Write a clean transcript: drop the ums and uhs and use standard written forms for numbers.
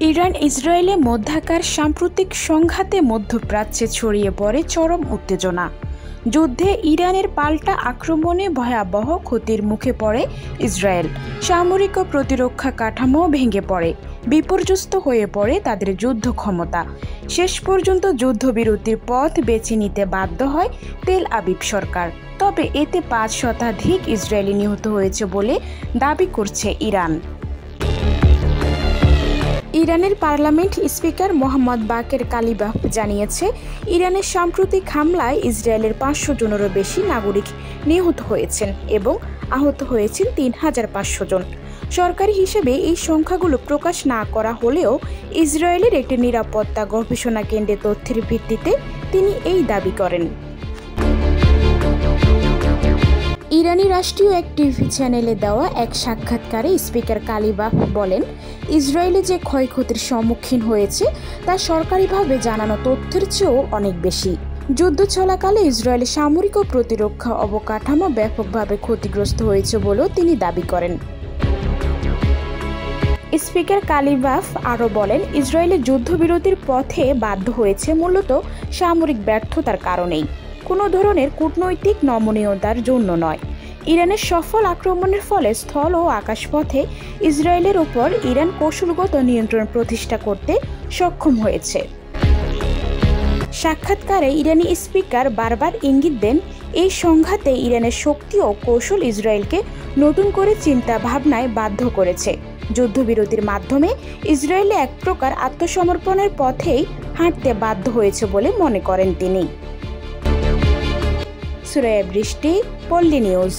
Iran ইসরায়েলের মধ্যকার সাম্প্রতিক সংঘাতে মধ্যপ্রাচ্যে ছড়িয়ে পড়ে চরম উত্তেজনা। যুদ্ধে ইরানের পাল্টা আক্রমণে ভয়াবহ ক্ষতির মুখে পড়ে ইসরায়েল। সামরিক ও প্রতিরক্ষা কাঠামো ভেঙে পড়ে, বিপর্যস্ত হয়ে পড়ে তাদের যুদ্ধ ক্ষমতা। শেষ পর্যন্ত যুদ্ধবিরতির পথ বেছে নিতে বাধ্য হয় তেল আবিব সরকার। তবে এতে ৫ শতাধিক ইসরায়েলি নিহত হয়েছে বলে দাবি করছে ইরান। ইরানের পার্লামেন্ট স্পিকার মোহাম্মদ বাকের কালিবাফ জানিয়েছে, ইরানের সাম্প্রতিক হামলায় ইসরায়েলের ৫০০ জনেরও বেশি নাগরিক নিহত হয়েছেন এবং আহত হয়েছেন ৩৫০০ জন। সরকারি হিসেবে এই সংখ্যাগুলো প্রকাশ না করা হলেও ইসরায়েলের একটি নিরাপত্তা গবেষণা কেন্দ্রের তথ্যের ভিত্তিতে তিনি এই দাবি করেন। ইরানি রাষ্ট্রীয় এক টিভি চ্যানেলে দেওয়া এক সাক্ষাৎকারে স্পিকার কালিবাফ বলেন, ইসরায়েলে যে ক্ষয়ক্ষতির সম্মুখীন হয়েছে তা সরকারিভাবে জানানো তথ্যের চেয়েও অনেক বেশি। যুদ্ধ চলাকালে ইসরায়েলের সামরিক ও প্রতিরক্ষা অবকাঠামো ব্যাপকভাবে ক্ষতিগ্রস্ত হয়েছে বলেও তিনি দাবি করেন। স্পিকার কালিবাফ আরও বলেন, ইসরায়েলের যুদ্ধবিরতির পথে বাধ্য হয়েছে মূলত সামরিক ব্যর্থতার কারণেই, কোনো ধরনের কূটনৈতিক নমনীয়তার জন্য নয়। ইরানের সফল আক্রমণের ফলে স্থল ও আকাশপথে ইসরায়েলের উপর ইরান কৌশলগত নিয়ন্ত্রণ প্রতিষ্ঠা করতে সক্ষম হয়েছে। সাক্ষাৎকারে ইরানি স্পিকার বারবার ইঙ্গিত দেন, এই সংঘাতে ইরানের শক্তি ও কৌশল ইসরায়েলকে নতুন করে চিন্তা ভাবনায় বাধ্য করেছে। যুদ্ধবিরতির মাধ্যমে ইসরায়েলে এক প্রকার আত্মসমর্পণের পথেই হাঁটতে বাধ্য হয়েছে বলে মনে করেন তিনি। সুরাইয়া বৃষ্টি, পল্লী নিউজ।